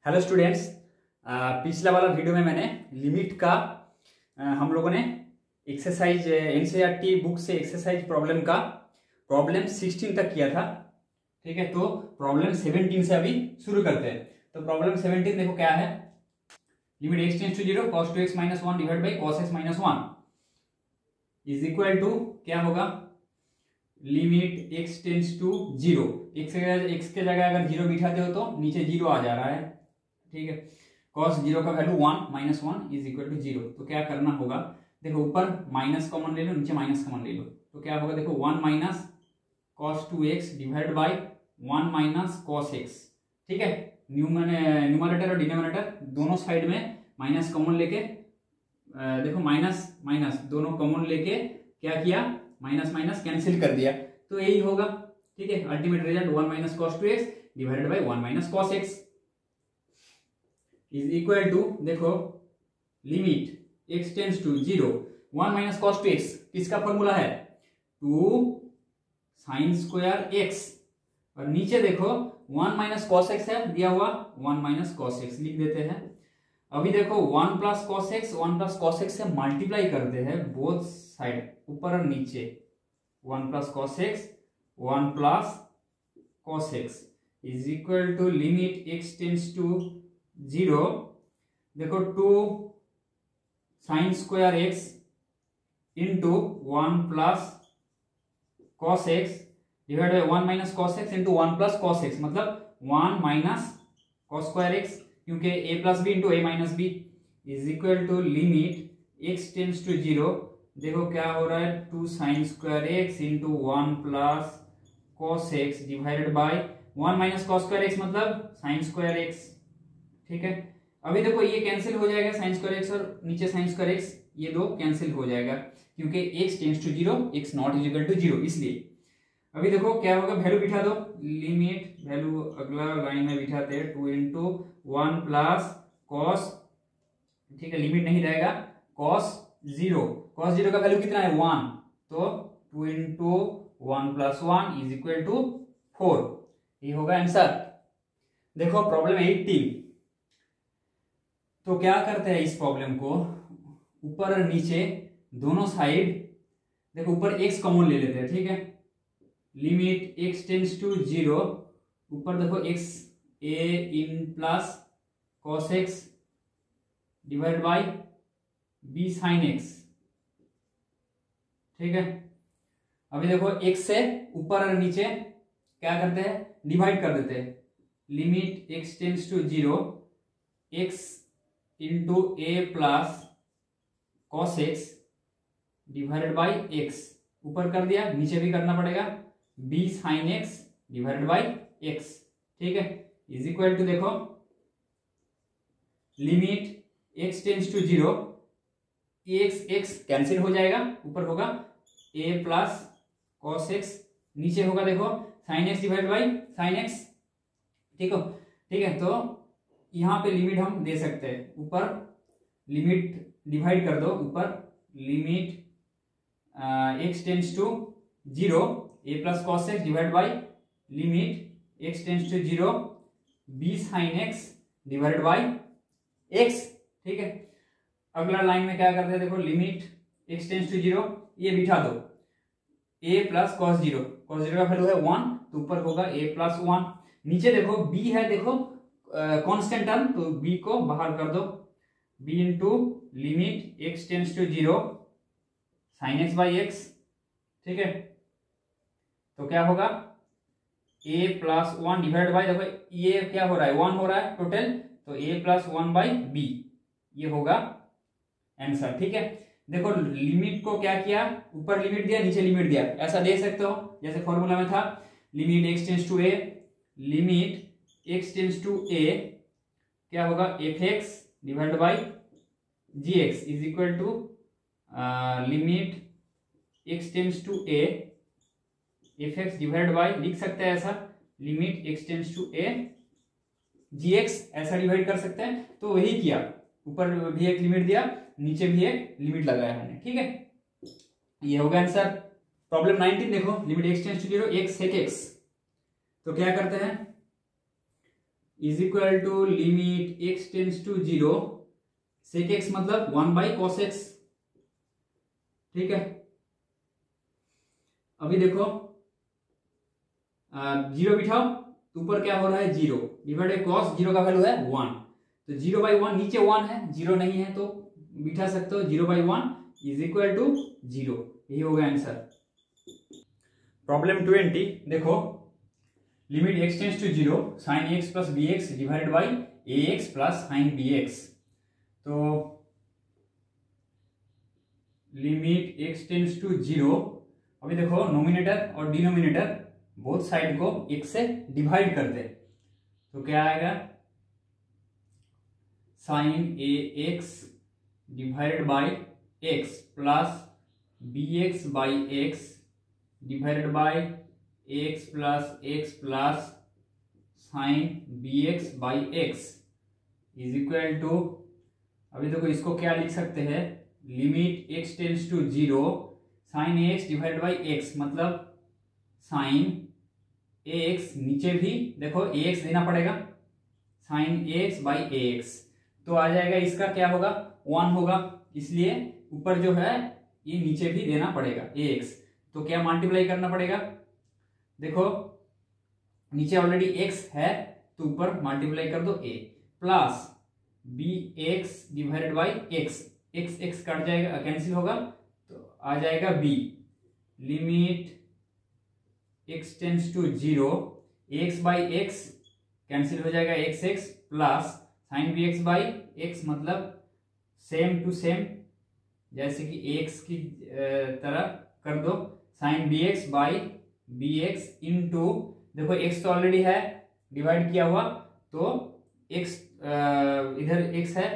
Hello students. पिछला वाला video में मैंने लिमिट का हम लोगों ने एक्सरसाइज एनसीईआरटी बुक से एक्सरसाइज प्रॉब्लम का प्रॉब्लम 16 तक किया था। ठीक है, तो प्रॉब्लम 17 से अभी शुरू करते हैं। तो प्रॉब्लम 17 देखो क्या है। Limit x tends to 0 cos 2x - 1 divide by cos x - 1 is equal to क्या होगा। Limit x tends to 0, x के जगह अगर 0 बिठाते हो तो नीचे 0 आ जा रहा है। ठीक है, cos 0 का वैल्यू 1 - 1 इज इक्वल टू 0। तो क्या करना होगा, देखो ऊपर माइनस कॉमन ले लो, नीचे माइनस कॉमन ले लो, तो क्या होगा देखो 1 minus cos 2x divide by 1 minus cos x। ठीक है, न्यूमरेटर और डिनोमिनेटर दोनों साइड में माइनस कॉमन लेके देखो माइनस माइनस दोनों कॉमन लेके क्या किया, माइनस माइनस कैंसिल कर दिया, तो यही होगा। ठीक है, ultimate result 1 minus cos 2x divided by 1 minus cos x is equal to देखो limit x tends to 0 1 minus cos 2x किसका फॉर्मूला है 2 साइन स्क्वायर x, और नीचे देखो 1 माइनस cos x है दिया हुआ, 1 माइनस cos x लिख देते हैं। अभी देखो 1 plus cos x 1 plus cos x से मल्टीप्लाई करते हैं बोथ साइड, ऊपर और नीचे 1 plus cos x 1 plus cos x is equal to limit x tends to 0 देखो 2 sine square x into 1 plus cos x divide by 1 minus cos x into 1 plus cos x, मतलब 1 minus cos square x, क्योंकि a plus b into a minus B is equal to limit x tends to 0 देखो क्या हो रहा है 2 sine square x into 1 plus cos x divided by 1 minus cos square x मतलब sine square x। ठीक है, अभी देखो ये कैंसिल हो जाएगा, साइन स्क्वायर x और नीचे साइन स्क्वायर x ये दो कैंसिल हो जाएगा, क्योंकि x tends to 0 x not is equal to 0, इसलिए अभी देखो क्या होगा, वैल्यू बिठा दो, लिमिट वैल्यू अगला लाइन में बिठाते हैं 2 इंटू 1 प्लस cos, ठीक है लिमिट नहीं रहेगा, cos 0 का वैल्यू कितना है 1, तो 2 into 1 plus 1 is equal to 4, ये होगा आंसर। देखो प्रॉब्लम 18, तो क्या करते हैं इस प्रॉब्लम को, ऊपर और नीचे दोनों साइड देखो ऊपर x कॉमन ले लेते हैं। ठीक है, लिमिट x टेंड्स टू 0 ऊपर देखो x a in plus cos x divide by b sin x। ठीक है, अभी देखो x से ऊपर और नीचे क्या करते हैं डिवाइड कर देते हैं, limit x tends to 0 x into a plus cos x divided by x, ऊपर कर दिया नीचे भी करना पड़ेगा b sin x divided by x। ठीक है, इज इक्वल टू देखो limit x tends to 0 x cancel हो जाएगा, ऊपर होगा a प्लस cos x, नीचे होगा देखो sin x divide by sin x। ठीक है, तो यहां पे लिमिट हम दे सकते हैं, ऊपर लिमिट डिवाइड कर दो, ऊपर limit x tends to 0 a plus cos x divide by limit x tends to 0 b sin x divided by x। ठीक है, अगला लाइन में क्या करते हैं देखो लिमिट x टेंड्स टू 0 ये बिठा दो a प्लस cos 0 का वैल्यू है 1, तो ऊपर होगा a प्लस 1, नीचे देखो b है देखो कांस्टेंट टर्म, तो b को बाहर कर दो, b into limit x tends to 0 sine x by x। ठीक है, तो क्या होगा a प्लस 1 डिवाइड बाई देखो ये क्या हो रहा है 1 हो रहा है टोटल, तो a प्लस 1 बाई b ये होगा आंसर। ठीक है, देखो लिमिट को क्या किया, ऊपर लिमिट दिया नीचे लिमिट दिया, ऐसा दे सकते हो जैसे फॉर्मूला में था limit x tends to a, limit x tends to a क्या होगा fx divide by gx is equal to limit x tends to a fx divide by, लिख सकते हैं ऐसा limit x tends to a gx, ऐसा divide कर सकते हैं, तो वही किया, ऊपर भी एक लिमिट दिया नीचे भी एक लिमिट लगाया हमने। ठीक है, ये होगा आंसर। प्रॉब्लम 19 देखो limit x tends to 0 x sec x, तो क्या करते हैं is equal to limit x tends to zero, sec x मतलब 1/cos x। ठीक है, अभी देखो जीरो बिठाओ तो ऊपर क्या हो रहा है, zero divide by cos, zero का वैल्यू है 1, तो 0/1 नीचे 1 है, जीरो नहीं है तो बिठा सकते हो 0/1 इज इक्वल टू 0। यही होगा आंसर। प्रॉब्लम 20 देखो, limit x tends to zero sine x plus b x divided by a x plus sine b x. तो limit x tends to zero, अभी देखो नोमिनेटर और डिनोमिनेटर बोथ साइड को एक से डिवाइड कर दे, तो क्या आएगा, sine a x divided by x plus b x by x divided by x plus sine b x by x is equal to, अभी देखो इसको क्या लिख सकते हैं, limit x tends to zero sine x divided by x मतलब sine a x, नीचे भी देखो ए एक्स देना पड़ेगा, sine a x by a x, तो आ जाएगा इसका क्या होगा 1 होगा, इसलिए ऊपर जो है ये नीचे भी देना पड़ेगा ए एक्स, तो क्या मल्टीप्लाई करना पड़ेगा, देखो नीचे ऑलरेडी एक्स है तो ऊपर मल्टीप्लाई कर दो a plus b x divided by x, x x cut जाएगा कैंसिल होगा तो आ जाएगा b, limit x tends to zero x by x cancel हो जाएगा x x plus sine b x by x मतलब सेम टू सेम जैसे कि एक्स की तरह कर दो, sine b x by b x into, देखो एक्स तो ऑलरेडी है डिवाइड किया हुआ तो एक्स इधर एक्स है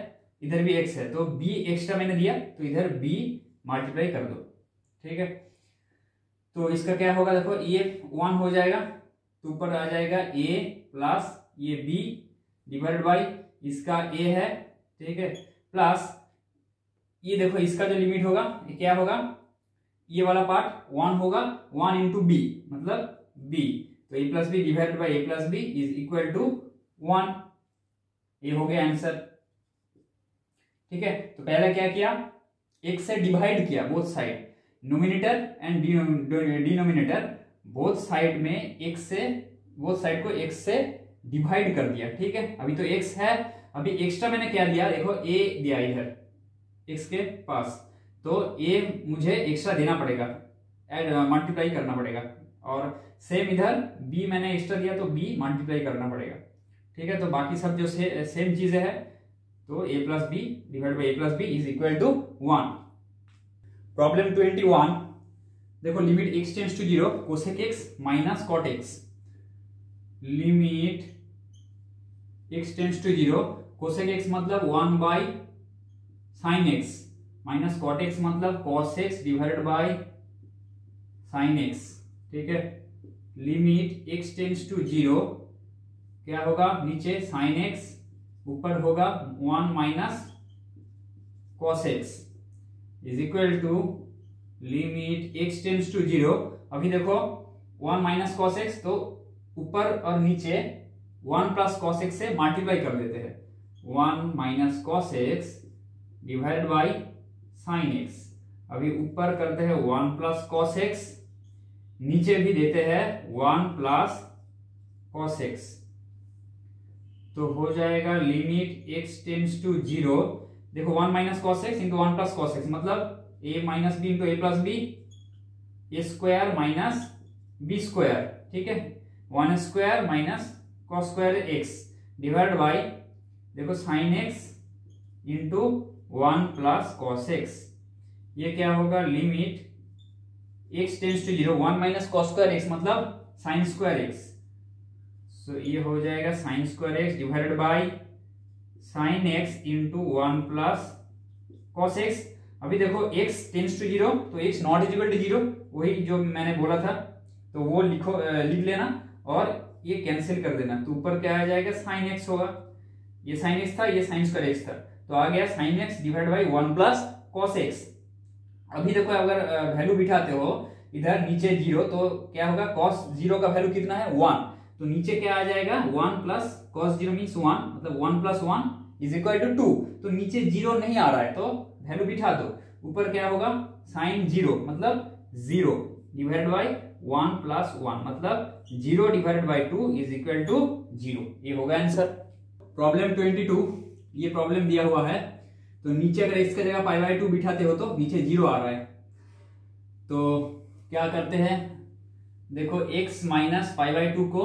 इधर भी एक्स है तो बी एक्स्ट्रा मैंने दिया तो इधर बी मल्टीप्लाई कर दो। ठीक है, तो इसका क्या होगा, देखो ये 1 हो जाएगा तो ऊपर आ जाएगा a प्लस ये b डिवाइडेड बाई इसका a है। ठीक है, प्लस ये देखो इसका जो लिमिट होगा ये क्या होगा, ये वाला पार्ट 1 होगा, 1 इंटू बी मतलब b, तो a plus b divided by a plus b is equal to 1। ये हो गया आंसर। ठीक है, तो पहले क्या किया, एक से डिवाइड किया both side, nominator and denominator both side में एक से, बोथ साइड को x से डिवाइड कर दिया। ठीक है, अभी तो x है, अभी एक्स्ट्रा मैंने क्या दिया, देखो a दिया इधर x के पास, तो a मुझे एक्स्ट्रा देना पड़ेगा, मल्टीप्लाई करना पड़ेगा, और सेम इधर b मैंने एक्स्ट्रा दिया तो b मल्टीप्लाई करना पड़ेगा। ठीक है, तो बाकी सब जो सेम चीजें है तो a plus b divide by a plus b is equal to 1। Problem 21 देखो, limit x tends to zero cosec x minus cot x, limit x tends to zero cosec x मतलब 1 by sine x minus cot x मतलब cos x divided by sine x। ठीक है, limit x tends to zero क्या होगा, नीचे sine x ऊपर होगा 1 minus cos x is equal to limit x tends to zero, अभी देखो 1 माइनस कॉस एक्स तो ऊपर और नीचे 1 प्लस कॉस एक्स से मल्टीप्लाई कर देते हैं, 1 minus cos x divide by sine x, अभी ऊपर करते हैं 1 प्लस कॉस एक्स, नीचे भी देते हैं 1 प्लस कॉस एक्स, तो हो जाएगा limit x tends to zero, देखो 1 minus cos x into 1 plus cos x मतलब a minus b into a plus b, a square minus b square. ठीक है, 1 square minus cos square x divide by देखो sine x into 1 plus cos x, ये क्या होगा, limit x tends to zero 1 minus cos square x मतलब sine square x, so ये हो जाएगा sine square x divided by sine x into 1 plus cos x. अभी देखो x टेंस टू जीरो तो x not equal to zero, वही जो मैंने बोला था तो वो लिख लेना और ये कैंसिल कर देना, तो ऊपर क्या आ जाएगा साइन x होगा, ये साइन x था ये साइन स्क्वायर x था तो आ गया sine x divide by 1 plus cos x। अभी देखो अगर वैल्यू बिठाते हो इधर नीचे जीरो तो क्या होगा, कॉस जीरो का वैल्यू कितना है 1, तो नीचे क्या आ जाएगा 1 प्लस cos 0 मीन्स 1, मतलब 1 प्लस 1 इज इक्वल टू 2। तो नीचे 0 नहीं आ रहा है तो वैल्यू बिठा दो, ऊपर क्या होगा sin 0 मतलब 0 डिवाइड बाई 1 प्लस 1 मतलब 0 divide by 2 is equal to 0। ये होगा आंसर। प्रॉब्लम 22, ये प्रॉब्लम दिया हुआ है, तो नीचे अगर इसका जगह पाई बाई 2 बिठाते हो तो नीचे 0 आ रहा है, तो क्या करते हैं, देखो x माइनस पाई बाई 2 को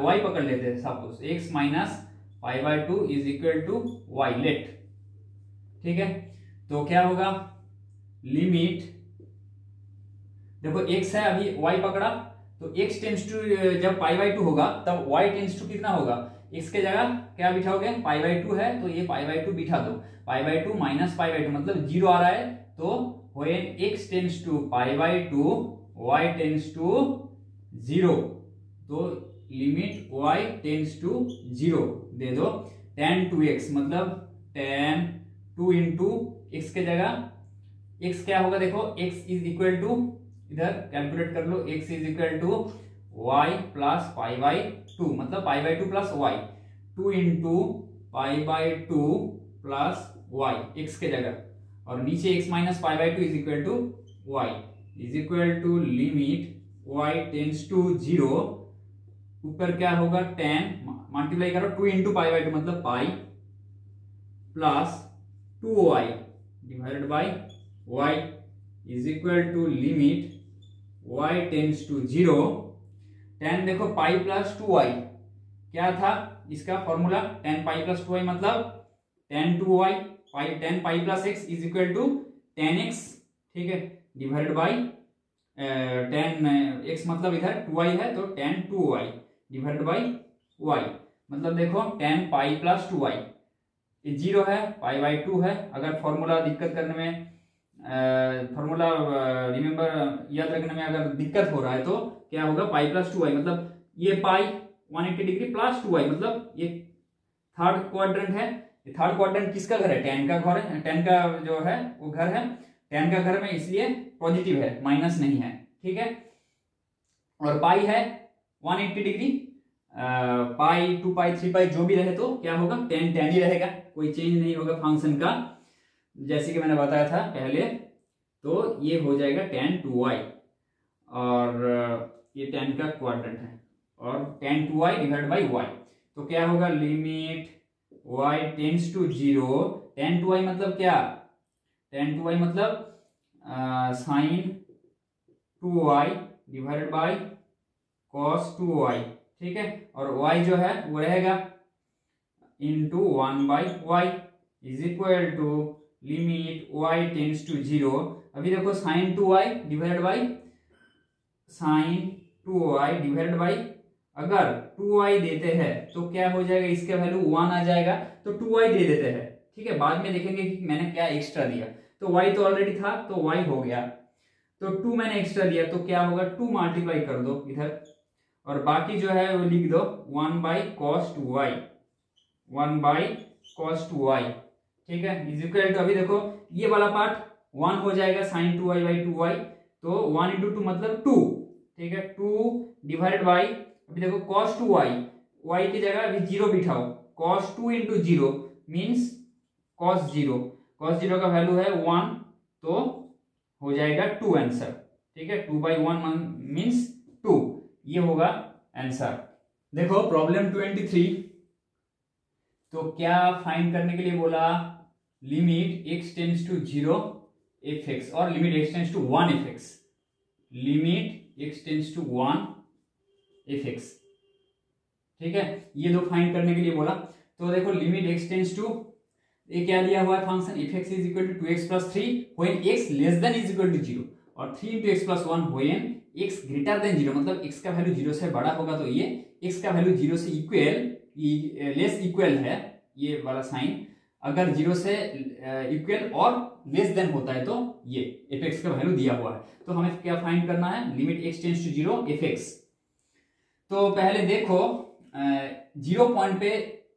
y पकड़ लेते हैं। Suppose x minus pi by 2 is equal to y let, ठीक है। तो क्या होगा, लिमिट, देखो x है, अभी y पकड़ा, तो x टेंस टू, जब पाई बाई 2 होगा तब y टेंस टू कितना होगा, x के जगह क्या बिठाओगे, पाई बाई 2 है तो ये पाई बाई 2 बिठा दो, pi by 2 minus pi by 2 मतलब 0 आ रहा है, तो when x tends to pi by 2 y tends to 0, तो लिमिट y टेंस टू 0 दे दो। tan 2x मतलब tan 2 इंटू x के जगह x क्या होगा, देखो x इज इक्वल टू, इधर कैलकुलेट कर लो, x is equal to y plus pi by 2 मतलब pi by 2 plus y, 2 into pi by 2 plus y x के जगह, और नीचे x minus pi by 2 is equal to y is equal to limit y tends to 0, ऊपर क्या होगा tan, multiply करो 2 into pi by 2 मतलब pi plus 2y divided by y is equal to limit y tends to 0, tan देखो पाई plus 2y क्या था इसका formula, tan pi plus 2y मतलब tan 2y, tan pi plus x is equal to tan x, ठीक है, divided by tan x मतलब इधर 2y है तो tan 2y divided by y, मतलब देखो tan पाई प्लस 2y, ये 0 है, पाई बाई 2 है। अगर फॉर्मूला दिक्कत करने में, फॉर्मूला रिमेम्बर याद रखने में अगर दिक्कत हो रहा है तो क्या होगा, पाई प्लस 2y मतलब ये पाई 180 डिग्री प्लस 2y मतलब ये थर्ड क्वाड्रेंट है। ये थर्ड क्वाड्रेंट किसका घर है, tan का घर है, tan का जो है वो घर है, tan का घर में इसलिए पॉजिटिव है, माइनस नहीं है, ठीक है। और पाई है 180 डिग्री, पाई 2 पाई 3 पाई जो भी रहे तो क्या होगा, tan tan ही रहेगा, कोई चेंज नहीं होगा फंक्शन का, जैसे कि मैंने बताया था पहले। तो ये हो जाएगा tan 2y, और ये tan का क्वाड्रेंट है, और tan 2y divide by y, तो क्या होगा लिमिट y tends to 0, tan 2y मतलब क्या, tan 2y मतलब sign 2y divided by cos 2y, ठीक है, और y जो है वो रहेगा into 1 by y is equal to limit y tends to 0। अभी देखो sine 2y divided by sine 2y divided by, अगर 2y देते हैं तो क्या हो जाएगा, इसका वैल्यू 1 आ जाएगा, तो 2y दे देते हैं, ठीक है। बाद में देखेंगे कि मैंने क्या एक्स्ट्रा दिया, तो y तो ऑलरेडी था तो y हो गया, तो 2 मैंने एक्स्ट्रा दिया तो क्या होगा, 2 मल्टीप्लाई कर दो इधर, और बाकी जो है वो लिख दो 1 by cos 2y, 1 by cos 2y, ठीक है, इज इक्वल टू, अभी देखो ये वाला पार्ट 1 हो जाएगा साइन 2y बाई 2y, तो 1 इंटू 2 मतलब 2, ठीक है, 2 डिवाइडेड बाई, अभी देखो cos 2y, y की जगह अभी 0 बिठाओ, cos 2 into 0 means cos 0, cos 0 का वैल्यू है 1, तो हो जाएगा 2 आंसर, ठीक है, 2 बाई 1 मीन्स 2, ये होगा आंसर। देखो प्रॉब्लम 23, तो क्या फाइंड करने के लिए बोला, limit x tends to 0 fx और limit x tends to 1 fx, limit x tends to 1 fx, ठीक है, ये दो फाइंड करने के लिए बोला। तो देखो लिमिट x टेंस टू, ये क्या दिया हुआ है function fx is equal to 2x plus 3 when x less than is equal to 0, और 3 into x plus 1 when x greater than 0 मतलब x का वैल्यू 0 से बड़ा होगा, तो ये x का वैल्यू 0 से इक्वल लेस इक्वल है, ये वाला साइन, अगर 0 से इक्वल और लेस देन होता है तो ये fx का वैल्यू दिया हुआ है। तो हमें क्या फाइंड करना है, limit x tends to 0 fx। तो पहले देखो 0 पॉइंट पे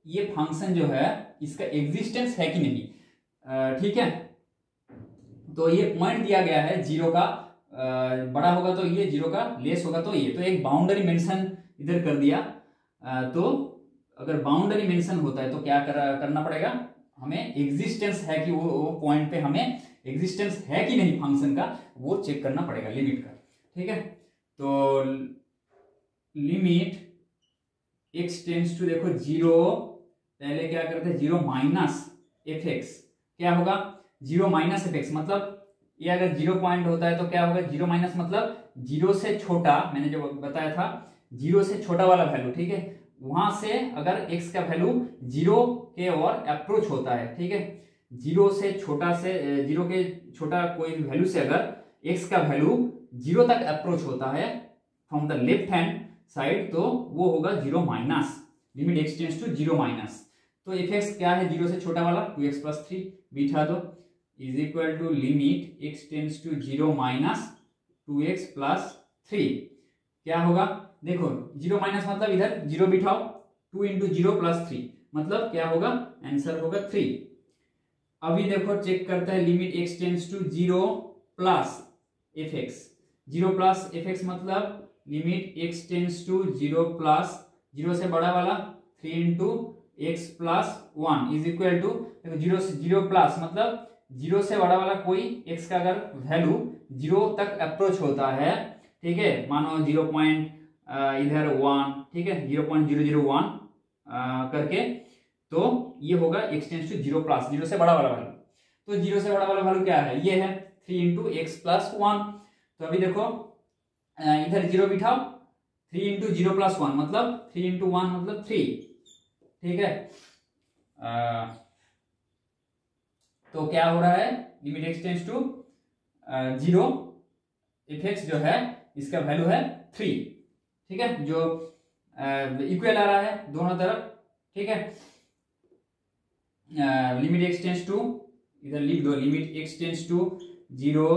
ये फंक्शन जो है इसका एग्जिस्टेंस है कि नहीं, ठीक है। तो ये पॉइंट दिया गया है 0 का बड़ा होगा तो ये, 0 का लेस होगा तो ये, तो एक बाउंड्री मेंशन इधर कर दिया, तो अगर बाउंड्री मेंशन होता है तो क्या करना पड़ेगा, हमें एग्जिस्टेंस है कि वो पॉइंट पे हमें एग्जिस्टेंस है कि नहीं फंक्शन का, वो चेक करना पड़ेगा लिमिट का। ठीक है, तो लिमिट x टेंड्स टू देखो 0, पहले क्या करते हैं 0 माइनस एफ एक्स, क्या होगा 0 माइनस एफ एक्स, मतलब ये अगर 0 पॉइंट होता है तो क्या होगा 0 माइनस मतलब 0 से छोटा, मैंने जो बताया था 0 से छोटा वाला वैल्यू। ठीक है, वहां से अगर x का वैल्यू 0 के और अप्रोच होता है, ठीक है, 0 से छोटा से 0 के छोटा कोई वैल्यू से अगर x का वैल्यू 0 तक अप्रोच होता है from the left hand side, तो वो होगा 0 minus, limit x tends to 0 minus. तो एफ एक्स क्या है 0 से छोटा वाला 2x प्लस 3 बिठा दो, is equal to limit x tends to 0 minus 2x plus 3। क्या होगा देखो 0 माइनस मतलब इधर 0 बिठाओ, 2 इंटू 0 प्लस 3 मतलब क्या होगा, आंसर होगा 3। अभी देखो चेक करते हैं limit x tends to 0 plus F x, 0 plus F x मतलब limit x tends to 0 plus 0 से बड़ा वाला 3 into x plus 1 is equal to, देखो 0 से 0 प्लस मतलब 0 से बड़ा वाला कोई x का अगर वैल्यू 0 तक अप्रोच होता है, ठीक है, मानो 0 पॉइंट इधर 1, ठीक है 0.001 करके, तो ये होगा x टेंड्स टू 0 प्लस 0 से बड़ा वाला वैल्यू। तो 0 से बड़ा वाला वैल्यू क्या है, ये है 3 इंटू एक्स प्लस 1। तो अभी देखो इधर 0 बिठाओ, 3 इंटू 0 प्लस 1 मतलब 3 इंटू 1 मतलब 3। ठीक है, तो क्या हो रहा है limit x tends to 0, f x जो है इसका वैल्यू है 3। ठीक है, जो इक्वल आ रहा है दोनों तरफ। ठीक है, लिमिट x टेंड्स टू, इधर लिख दो limit x tends to 0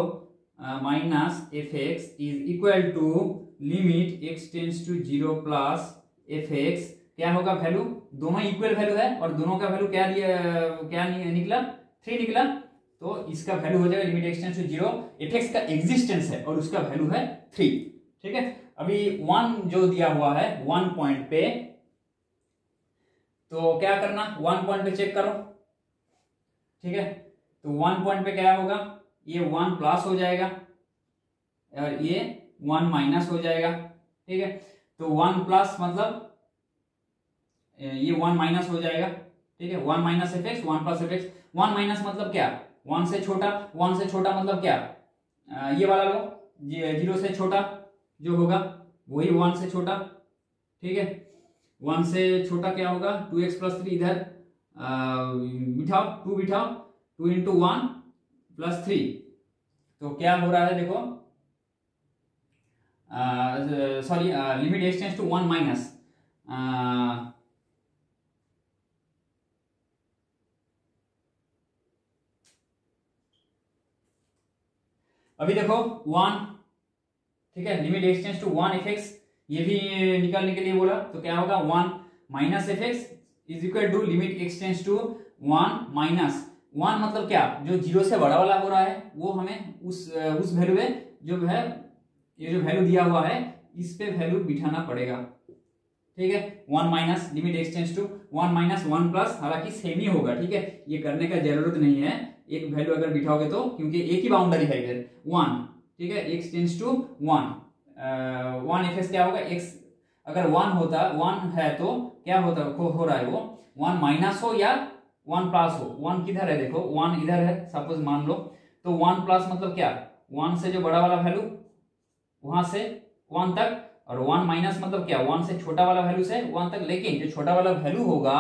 minus f x is equal to limit x tends to 0 plus F x. क्या होगा वैल्यू, दोनों इक्वल वैल्यू है और दोनों का वैल्यू क्या निकला 3 निकला, तो इसका वैल्यू हो जाएगा limit x tends to 0, f x का एग्जिस्टेंस है और उसका वैल्यू है 3। ठीक है, अभी 1 जो दिया हुआ है 1 पॉइंट पे, तो क्या करना 1 पॉइंट पे चेक करो। ठीक है, तो 1 पॉइंट पे क्या होगा, ये 1 प्लस हो जाएगा और ये 1 माइनस हो जाएगा। ठीक है, तो 1 प्लस मतलब ये 1 माइनस हो जाएगा। ठीक है, 1 minus f x 1 plus F x, 1 minus मतलब क्या 1 से छोटा, 1 से छोटा मतलब क्या ये वाला लो, 0 से छोटा जो होगा वही 1 से छोटा। ठीक है, 1 से छोटा क्या होगा 2x प्लस 3, इधर बिठाओ 2 बिठाओ, 2 इंटू 1 प्लस 3, तो क्या हो रहा है देखो, sorry limit x tends to 1 minus अभी देखो 1, ठीक है, limit x tends to 1 F x, ये भी निकालने के लिए बोला, तो क्या होगा 1 minus f x is equal to limit x tends to 1 minus 1 मतलब क्या, जो 0 से बड़ा वाला हो रहा है वो हमें उस वैल्यू पे जो है, ये जो वैल्यू दिया हुआ है इस पे वैल्यू बिठाना पड़ेगा। ठीक है, 1 minus limit x tends to 1 minus 1 plus, हालांकि सेम ही होगा। ठीक है, ये करने का जरूरत नहीं है, एक वैल्यू अगर बिठाओगे तो, क्योंकि एक ही बाउंड्री है इधर 1। ठीक है, x tends to 1 F x क्या होगा, x अगर 1 होता 1 है तो क्या होता हो रहा है वो 1 माइनस हो या 1 प्लस हो। 1 किधर है देखो, 1 इधर है सपोज मान लो, तो 1 प्लस मतलब क्या 1 से जो बड़ा वाला वैल्यू वहां से 1 तक, और 1 माइनस मतलब क्या 1 से छोटा वाला वैल्यू से 1 तक, लेकिन जो छोटा वाला वैल्यू होगा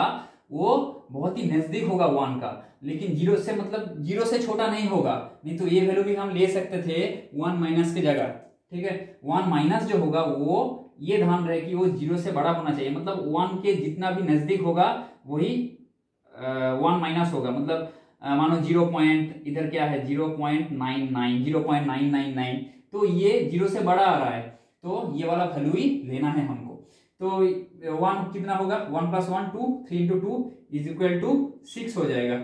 वो बहुत ही नजदीक होगा 1 का, लेकिन 0 से मतलब 0 से छोटा नहीं होगा, नहीं तो ये वैल्यू भी हम ले सकते थे 1 माइनस की जगह। ठीक है, 1 माइनस जो होगा वो ये ध्यान रहे कि वो 0 से बड़ा होना चाहिए, मतलब 1 के जितना भी नजदीक होगा वही 1 माइनस होगा, मतलब मानो 0 पॉइंट इधर क्या है 0.99 0.999, तो ये 0 से बड़ा आ रहा है, तो ये वाला वैल्यू ही लेना है हमको। तो 1 कितना होगा 1 plus 1 2, 3 into 2 is equal to 6 हो जाएगा।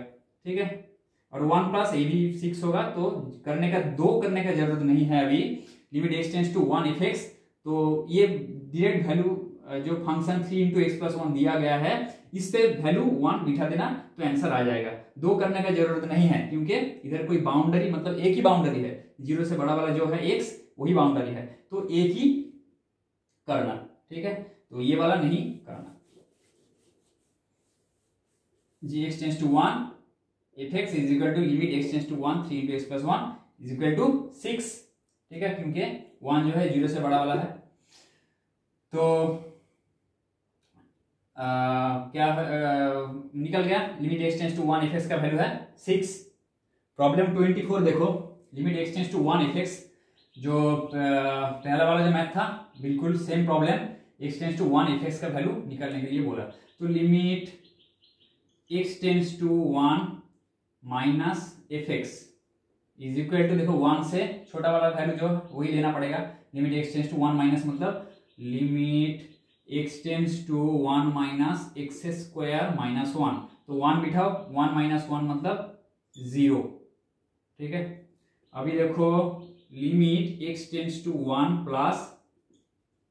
ठीक है, और 1 प्लस ये भी 6 होगा, तो करने का करने का जरूरत नहीं है अभी। Limit x tends to 1 F x, तो ये डायरेक्ट वैल्यू जो फंक्शन 3x+1 दिया गया है इस पे वैल्यू 1 बिठा देना तो आंसर आ जाएगा। 2 करने का जरूरत नहीं है क्योंकि इधर कोई बाउंड्री मतलब एक ही बाउंड्री है, 0 से बड़ा वाला जो है x वही बाउंड्री है, तो एक ही करना, ठीक है, तो ये वाला नहीं करना। gx tends to 1 fx is equal to limit x tends to 1 3 into x+1 is equal to 6, ठीक है, क्योंकि 1 जो है 0 से बड़ा वाला है। तो क्या निकल गया, limit x tends to 1 fx का वैल्यू है 6। प्रॉब्लम 24 देखो, limit x tends to 1 fx, जो पहला वाला जो मैथ था बिल्कुल same problem, x tends to 1 fx का वैल्यू निकालने के लिए बोला। तो limit x tends to 1 minus fx is equal to, देखो 1 से छोटा वाला वैल्यू जो वही लेना पड़ेगा। Limit x tends to 1 minus मतलब limit x tends to 1 minus x square minus 1, तो 1 बिठाओ, 1 माइनस 1 मतलब 0, ठीक है। अभी देखो limit x tends to 1 plus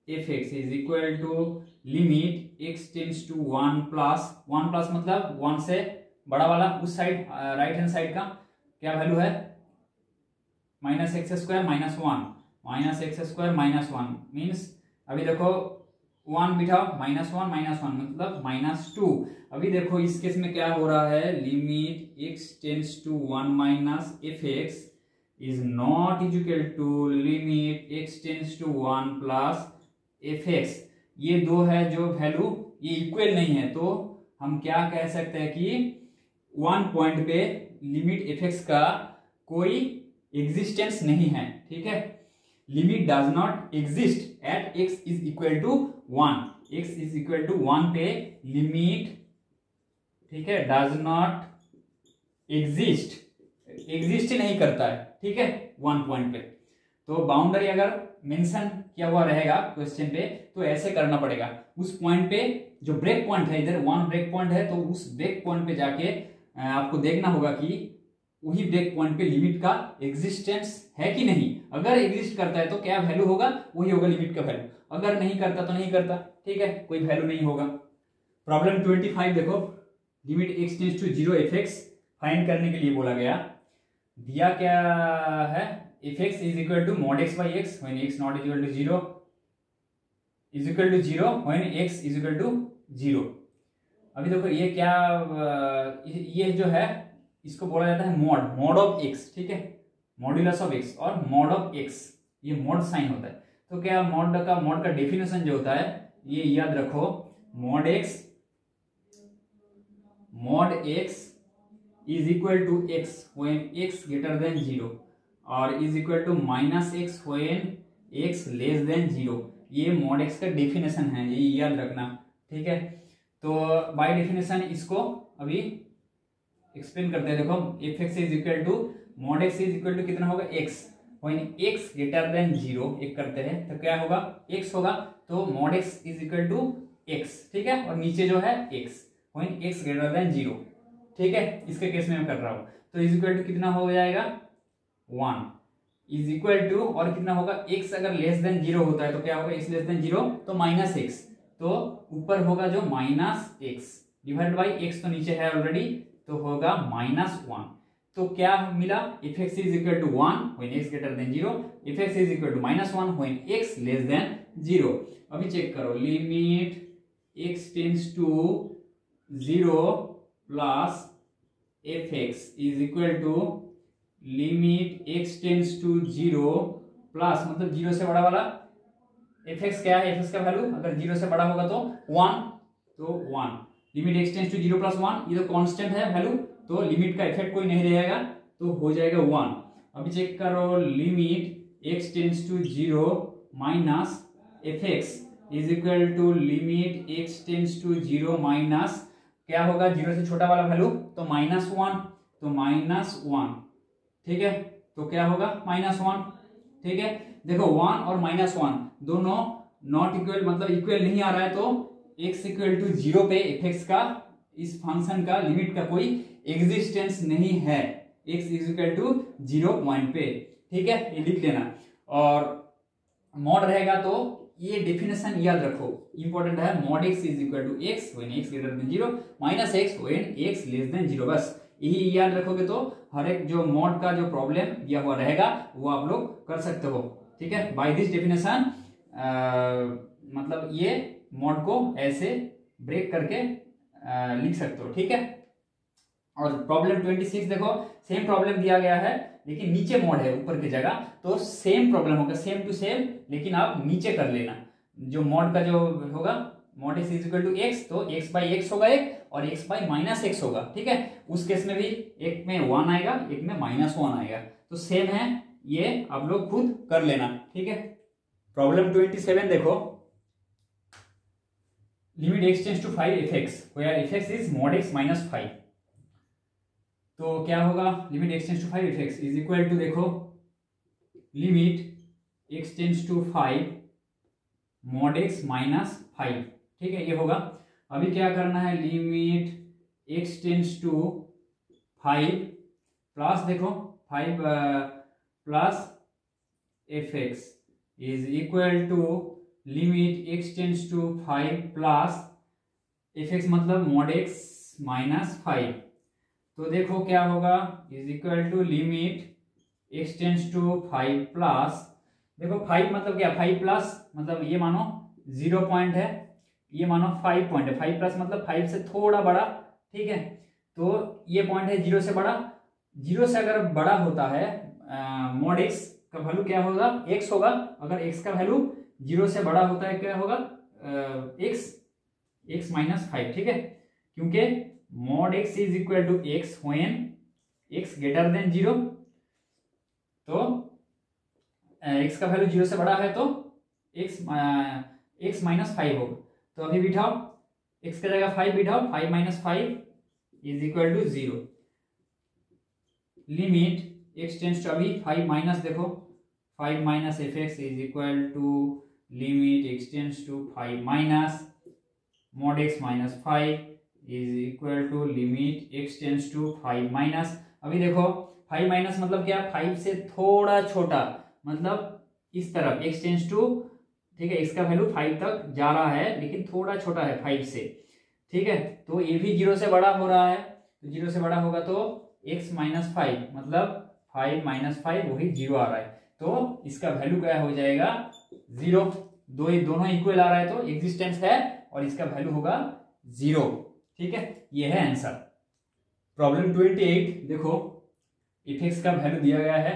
fx is equal to limit x tends to 1 plus मतलब 1 से बड़ा वाला उस साइड राइट हैंड साइड का क्या वैल्यू है, minus x square minus 1, minus x square minus 1 means, अभी देखो 1 बिठाओ, -1 मतलब -2। अभी देखो इस केस में क्या हो रहा है, limit x tends to 1 minus fx is not equal to limit x tends to 1 plus fx। ये दो है जो वैल्यू ये इक्वल नहीं है, तो हम क्या कह सकते हैं कि 1 पॉइंट पे लिमिट fx का कोई एग्जिस्टेंस नहीं है, ठीक है। Limit does not exist at x is equal to 1, x is equal to 1 पे लिमिट, ठीक है, डज नॉट एग्जिस्ट ही नहीं करता है, ठीक है, 1 पॉइंट पे। तो बाउंड्री अगर मेंशन किया हुआ रहेगा क्वेश्चन पे तो ऐसे करना पड़ेगा, उस पॉइंट पे जो ब्रेक पॉइंट है, इधर 1 ब्रेक पॉइंट है, तो उस ब्रेक पॉइंट पे जाके आपको देखना होगा कि वही ब्रेक पॉइंट पे लिमिट का एग्जिस्टेंस है कि नहीं। अगर एग्जिस्ट करता है तो क्या वैल्यू होगा, वही होगा लिमिट का वैल्यू, अगर नहीं करता तो नहीं करता, ठीक है, कोई वैल्यू नहीं होगा। प्रॉब्लम 25 देखो, limit x tends to 0 fx find करने के लिए बोला गया। दिया क्या है, fx is equal to mod x by x when x not equal to 0 is equal to 0 when x is equal to 0। अभी देखो ये क्या, ये जो है इसको बोला जाता है मॉड ऑफ x, ठीक है, मॉड्यूलस ऑफ x और मॉड ऑफ x, ये मॉड साइन होता है। तो क्या मॉड का डेफिनेशन जो होता है ये याद रखो, mod x is equal to x when x greater than 0 और is equal to minus x when x less than 0। ये मॉड x का डेफिनेशन है, ये याद रखना, ठीक है। तो बाय डेफिनेशन इसको अभी एक्सप्लेन करते हैं। देखो fx is equal to mod x is equal to कितना होगा, x when x greater than 0 एक करते हैं तो क्या होगा, x होगा, तो mod x is equal to x, ठीक है, और नीचे जो है x when x greater than 0, ठीक है, इसके केस में मैं कर रहा हूं। तो इज इक्वल टू कितना हो जाएगा 1 इज इक्वल टू, और कितना होगा, x अगर लेस देन 0 होता है तो क्या होगा, x लेस देन 0 तो माइनस x, तो ऊपर होगा जो minus x divide by x, तो नीचे है ऑलरेडी, तो होगा -1। तो क्या मिला, fx is equal to 1 when x greater than 0, fx is equal to -1 when x less than 0। अभी चेक करो, limit x tends to 0 plus fx is equal to limit x tends to 0 plus मतलब 0 से बड़ा वाला fx क्या है, fx का value अगर 0 से बड़ा होगा तो 1, तो 1 limit x tends to 0 plus 1, ये तो कांस्टेंट है वैल्यू, तो लिमिट का इफेक्ट कोई नहीं रहेगा, तो हो जाएगा 1। अभी चेक करो, limit x tends to 0 minus fx is equal to limit x tends to 0 minus क्या होगा, 0 से छोटा वाला वैल्यू तो -1, तो -1, ठीक है, तो क्या होगा -1, ठीक है। देखो 1 और -1 दोनों नॉट इक्वल मतलब इक्वल नहीं आ रहा है, तो x इक्वल टू 0 पे fx का इस फंक्शन का लिमिट का कोई एग्जिस्टेंस नहीं है, x is equal to 0 point पे, ठीक है, ये लिख लेना। और मॉड रहेगा तो ये डेफिनेशन याद रखो, इंपॉर्टेंट है। Mod x is equal to x when x greater than 0 minus x when x less than 0। बस यही याद रखोगे तो हर एक जो मॉड का जो प्रॉब्लम दिया हुआ रहेगा वो आप लोग कर सकते हो। ठीक है, बाय दिस डेफिनेशन मतलब ये मॉड को ऐसे ब्रेक करके लिख सकते हो। ठीक है, और प्रॉब्लम 26 देखो, सेम प्रॉब्लम दिया गया है लेकिन नीचे मॉड है ऊपर की जगह, तो सेम प्रॉब्लम होगा, सेम टू सेम, लेकिन आप नीचे कर लेना। जो मॉड का जो होगा mod x is equal to x, तो एक्स बाई एक्स होगा एक, और एक्स बाई माइनस एक्स होगा। ठीक है, उस केस में भी एक में 1 आएगा, एक में -1 आएगा, तो सेम है, ये आप लोग खुद कर लेना। ठीक है, प्रॉब्लम 27 देखो, limit x tends to 5 f x where f x is mod x minus 5। तो क्या होगा, limit x tends to 5 f x is equal to, देखो limit x tends to 5 mod x minus 5। ठीक है, ये होगा। अभी क्या करना है, limit x tends to 5 plus, देखो 5 plus F x is equal to limit x tends to 5 plus F x मतलब मॉड एक्स माइनस 5। तो देखो क्या होगा, is equal to limit x tends to 5 plus, देखो 5 मतलब क्या, 5 प्लस मतलब ये मानो 0 पॉइंट है, ये मानो 5 पॉइंट है, 5 प्लस मतलब 5 से थोड़ा बड़ा। ठीक है, तो ये पॉइंट है 0 से बड़ा, 0 से अगर बड़ा होता है मॉड एक्स का वैल्यू क्या होगा, x होगा। अगर x का वैल्यू 0 से बड़ा होता है क्या होगा, x माइनस 5। ठीक है, क्योंकि mod x is equal to x when x greater than 0, तो x का वैल्यू 0 से बड़ा है तो x माइनस 5 होगा। तो अभी बिठाओ, x की जगह 5 बिठाओ, 5 minus 5 is equal to 0। Limit x tends to, अभी 5 माइनस, देखो 5 minus f x is equal to limit x tends to 5 minus mod x minus 5 is equal to limit x tends to 5 minus. अभी देखो 5 minus मतलब क्या, 5 से थोड़ा छोटा, मतलब इस तरफ x टेंड्स टू, ठीक है, इसका वैल्यू 5 तक जा रहा है लेकिन थोड़ा छोटा है 5 से। ठीक है, तो ये भी 0 से बड़ा हो रहा है, तो 0 से बड़ा होगा तो x माइनस 5 मतलब 5 माइनस 5 वही 0 आ रहा है, तो इसका वैल्यू क्या हो जाएगा 0। दोनों इक्वल आ रहा है तो एग्जिस्टेंस है और इसका वैल्यू होगा 0। ठीक है, ये है आंसर। प्रॉब्लम 28 देखो, एफ एक्स का वैल्यू दिया गया है,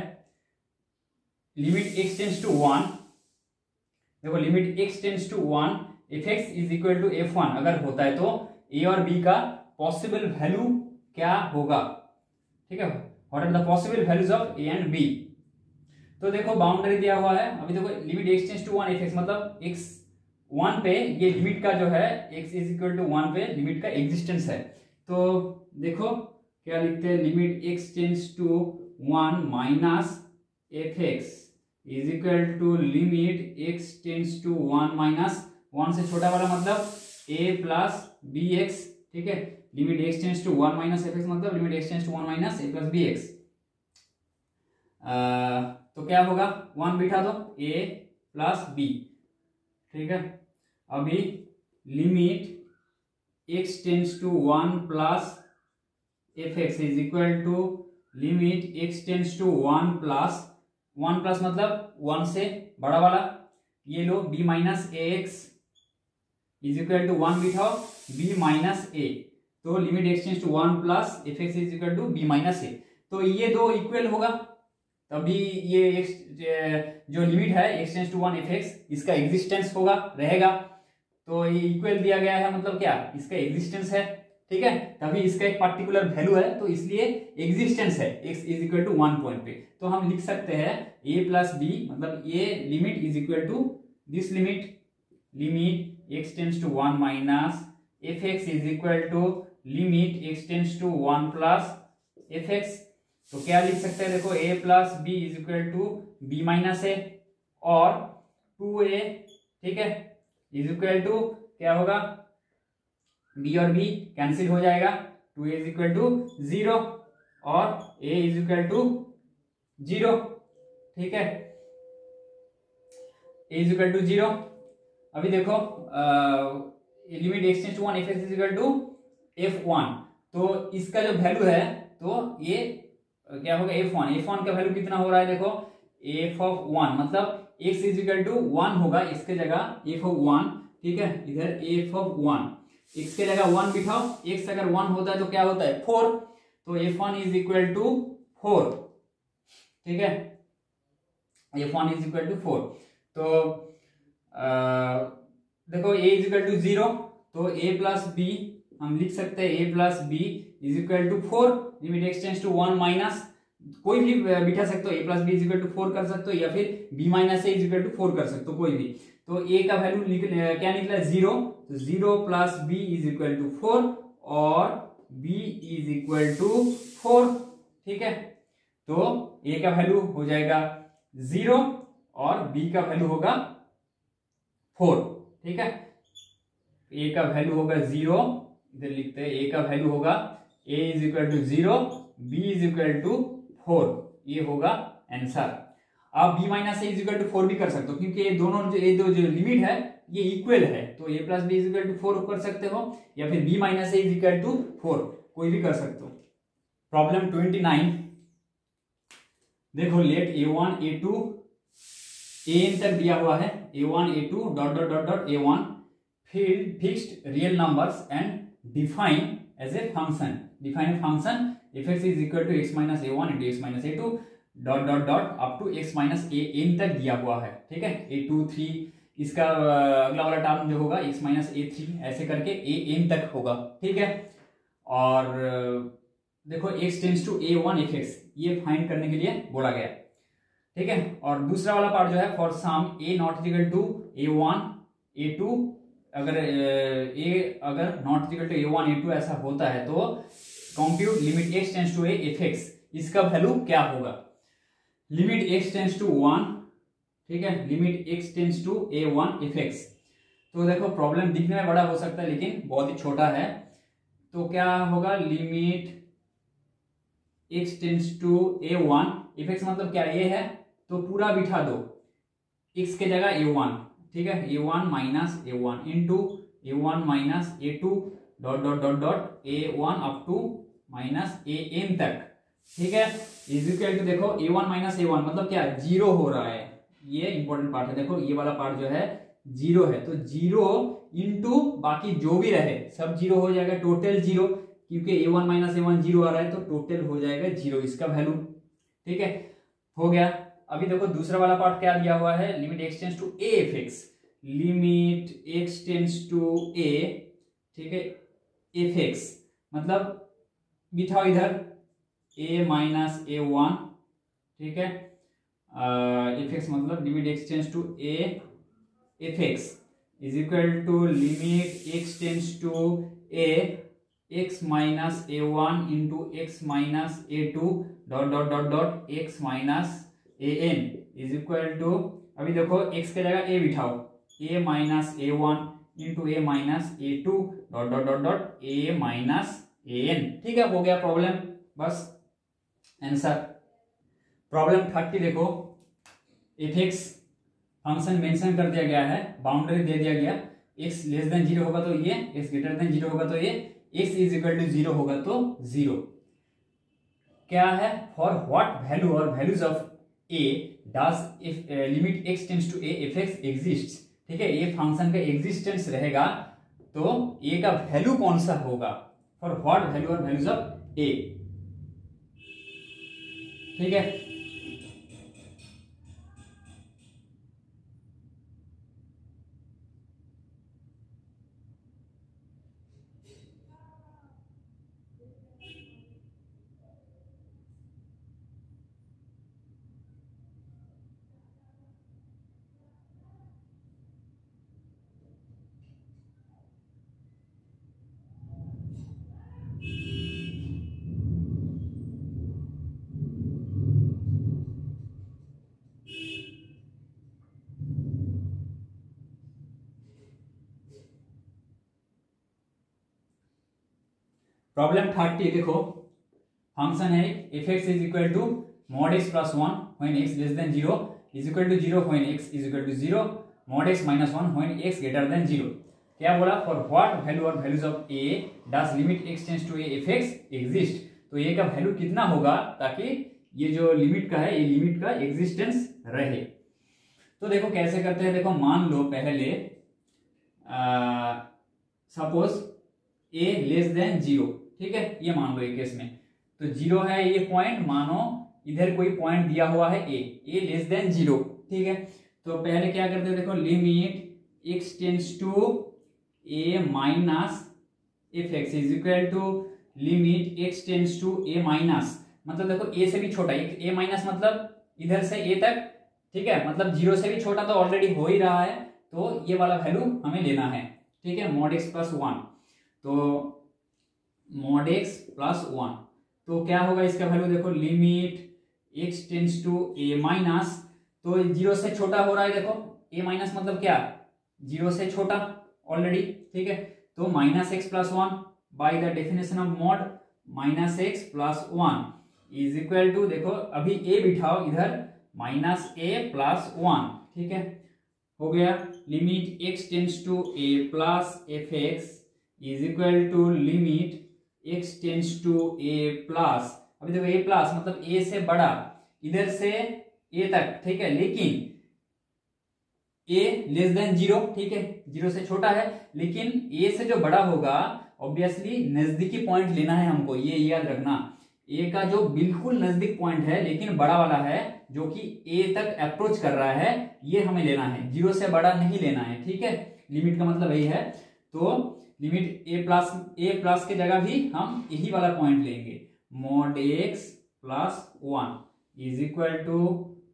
लिमिट x टेंड्स टू 1, देखो limit x tends to 1 F x is equal to f1 अगर होता है तो a और b का पॉसिबल वैल्यू क्या होगा। ठीक है, what are the possible values of a and b। तो देखो बाउंड्री दिया हुआ है, अभी देखो limit x tends to 1 F x मतलब x 1 पे, ये लिमिट का जो है x इज इक्वल टू 1 पे लिमिट का एग्जिस्टेंस है। तो देखो क्या लिखते हैं, limit x tends to 1 minus f x is equal to limit x tends to 1 minus 1 से छोटा वाला मतलब a प्लस बी एक्स। ठीक है, limit x tends to 1 minus f x मतलब limit x tends to 1 minus a plus b x. तो क्या होगा, 1 बिठा दो, a प्लस b। ठीक है, अभी limit x tends to 1 plus F x is equal to limit x tends to 1 plus 1 plus मतलब 1 से बड़ा वाला, ये लो b minus a x is equal to 1 बिठाओ, b माइनस ए, तो limit x tends to 1 plus F x is equal to b minus a. तो ये दो इक्वल होगा तभी ये x जो लिमिट है x tends to 1 F x इसका एग्जिस्टेंस होगा, रहेगा। तो ये इक्वल दिया गया है मतलब क्या, इसका एग्जिस्टेंस है। ठीक है, तभी इसका एक पर्टिकुलर वैल्यू है तो इसलिए एग्जिस्टेंस है x is equal to 1 point पे। तो हम लिख सकते हैं a प्लस बी मतलब ये limit is equal to this limit, limit x tends to 1 minus f x is equal to limit x tends to 1 plus F x. तो क्या लिख सकते हैं, देखो a plus b is equal to b minus a और 2a। ठीक है, is equal to क्या होगा, b और b कैंसिल हो जाएगा, 2a इज इक्वल टू 0 और a इज इक्वल टू 0। ठीक है, a इज इक्वल टू 0। अभी देखो limit x tends to 1 F x is equal to f1, तो इसका जो वैल्यू है तो ये क्या होगा f1 का वैल्यू कितना हो रहा है देखो f(1) मतलब x इज इक्वल टू 1 होगा, इसके जगह f(1), ठीक है, इधर f(1), x के जगह 1 बिठाओ, x अगर 1 होता है तो क्या होता है 4, तो f1 इज इक्वल टू 4, ठीक है, f1 इज इक्वल टू 4। तो देखो a इज इक्वल टू 0, तो a प्लस बी हम लिख सकते हैं a plus b is equal to 4, limit x tends to 1 minus, कोई भी बिठा सकते हो, a plus b is equal to 4 कर सकते हो या फिर b minus a is equal to 4 कर सकते हो, कोई भी। तो a का वैल्यू क्या निकला 0, तो 0 plus b is equal to 4 और b इज इक्वल टू 4, ठीक है। तो a का वैल्यू हो जाएगा 0 और b का वैल्यू होगा 4, ठीक है। a का वैल्यू होगा 0, इधर लिखते हैं a का वैल्यू होगा a is equal to 0, b is equal to 4, ये होगा आंसर। आप b minus a is equal to 4 भी कर सकते हो, क्योंकि ये दोनों जो लिमिट है ये इक्वल है, तो a plus b is equal to 4 कर सकते हो या फिर b minus a is equal to 4, कोई भी कर सकते हो। प्रॉब्लम 29, देखो लेट a1 a2 an तक दिया हुआ है, a1 a2 dot dot dot dot a1 fixed real numbers and define as a function, define a function fx is equal to x minus a1 into x minus a2 dot dot dot up to x minus an तक दिया हुआ है, ठीक है, a2 3, इसका अगला वाला term जो होगा x माइनस a3 ऐसे करके an तक होगा, ठीक है। और देखो x tends to a1 fx, ये फाइंड करने के लिए बोला गया, ठीक है। और दूसरा वाला पार्ट जो है for some a not equal to a1 a2, अगर not equal to a1 a2 ऐसा होता है तो compute limit x tends to a fx, इसका वैल्यू क्या होगा, लिमिट x टेंड्स टू 1, ठीक है, limit x tends to a1 fx। तो देखो प्रॉब्लम दिखने में बड़ा हो सकता है लेकिन बहुत ही छोटा है, तो क्या होगा limit x tends to a1 fx मतलब क्या ये है, तो पूरा बिठा दो, x के जगह a1, ठीक है, a1 minus a1 into a1 minus a2 dot dot dot dot a1 up to minus an तक, ठीक है, इज इक्वल टू देखो a1 माइनस a1 मतलब क्या 0 हो रहा है, ये इंपॉर्टेंट पार्ट है, देखो ये वाला पार्ट जो है 0 है, तो 0 इंटू बाकी जो भी रहे सब 0 हो जाएगा, टोटल 0, क्योंकि a1 माइनस a1 0 आ रहा है तो टोटल हो जाएगा 0 इसका वैल्यू, ठीक है, हो गया। अभी देखो दूसरा वाला पार्ट क्या दिया हुआ है, limit x tends to a fx, limit x tends to a, ठीक है, fx मतलब बिठाओ इधर a माइनस a1, ठीक है, fx मतलब limit x tends to a fx is equal to limit x tends to a x minus a1 into x minus a2 dot dot dot dot x minus an is equal to, अभी देखो x के जगह a बिठाओ, a minus a1 into a minus a2 dot dot dot dot a minus an, ठीक है, हो गया problem, बस आंसर। प्रॉब्लम 30 देखो, fx फंक्शन मेंशन कर दिया गया है, बाउंड्री दे दिया गया, x लेस देन 0 होगा तो ये, x ग्रेटर देन 0 होगा तो ये, x इज इक्वल टू 0 होगा तो 0, क्या है फॉर व्हाट वैल्यू और values of a does if limit x tends to a fx exists, ठीक है, ये फंक्शन का एग्जिस्टेंस रहेगा तो a का वैल्यू कौन सा होगा, फॉर व्हाट वैल्यू और वैल्यूज ऑफ a, ठीक है। प्रॉब्लम 30 देखो, फंक्शन है fx is equal to mod x plus 1 when x less than 0 is equal to 0 when x is equal to 0 mod x minus one when x greater than zero. क्या बोला, for what value और values of a does limit x tends to a f x exist. तो ए का value कितना होगा ताकि ये जो लिमिट का है ये लिमिट का एग्जिस्टेंस रहे। तो देखो कैसे करते हैं, देखो मान लो पहले सपोज ए लेस देन जीरो, ठीक है, ये मान लो एक केस में तो जीरो है ये पॉइंट, मानो इधर कोई पॉइंट दिया हुआ है ए लेस देन जीरो, ठीक है। तो पहले क्या करते हैं, देखो limit x tends to a minus f x is equal to limit x tends to a minus, मतलब देखो ए से भी छोटा, ए माइनस मतलब इधर से ए तक, ठीक है, मतलब जीरो से भी छोटा तो ऑलरेडी हो ही रहा है, तो ये वाला वैल्यू हमें लेना है, ठीक है, मॉड एक्स प्लस वन। तो मॉड एक्स प्लस वन, तो क्या होगा इसका वैल्यू, देखो limit x tends to a minus, तो जीरो से छोटा हो रहा है, देखो ए माइनस मतलब क्या, जीरो से छोटा ऑलरेडी, ठीक है, तो minus x plus one by the definition of mod minus x plus one is equal to, देखो अभी ए बिठाओ इधर माइनस ए प्लस वन, ठीक है, हो गया limit x tends to a plus F x is equal to limit x tends to a plus, अभी देखो ए plus मतलब ए से बड़ा इधर से ए तक, ठीक है, लेकिन ए लेस देन जीरो, ठीक है, जीरो से छोटा है, लेकिन ए से जो बड़ा होगा ऑब्वियसली नजदीकी पॉइंट लेना है हमको, ये याद रखना, ए का जो बिल्कुल नजदीक पॉइंट है लेकिन बड़ा वाला है जो कि ए तक अप्रोच कर रहा है, ये हमें लेना है, जीरो से बड़ा नहीं लेना है, ठीक है, लिमिट का मतलब यही है। तो लिमिट ए प्लस के जगह भी हम यही वाला पॉइंट लेंगे, mod x plus one is equal to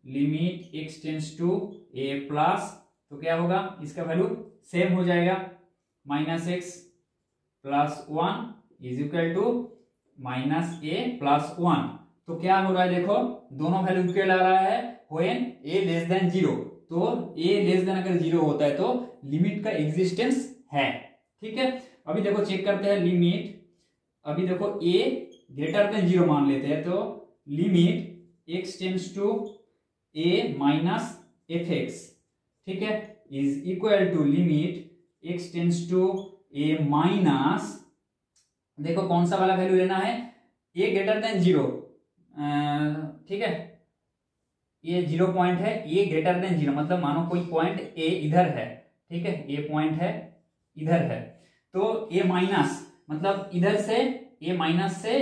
limit x tends to a plus, तो क्या होगा इसका वैल्यू सेम हो जाएगा, minus x plus one is equal to minus a plus one. तो क्या हो रहा है, देखो दोनों वैल्यू इक्वल आ रहा है when A less than zero, तो ए लेस देन अगर जीरो होता है तो लिमिट का एग्जिस्टेंस है, ठीक है। अभी देखो चेक करते हैं लिमिट, अभी देखो ए ग्रेटर देन जीरो मान लेते हैं, तो limit x tends to a minus f x, ठीक है, is equal to limit x tends to a minus, देखो कौन सा वाला वैल्यू लेना है, ए ग्रेटर देन जीरो, ठीक है, ये जीरो पॉइंट है, ए ग्रेटर देन जीरो मतलब मानो कोई पॉइंट ए इधर है, ठीक है, ए पॉइंट है इधर है, तो ए माइनस मतलब इधर से ए माइनस से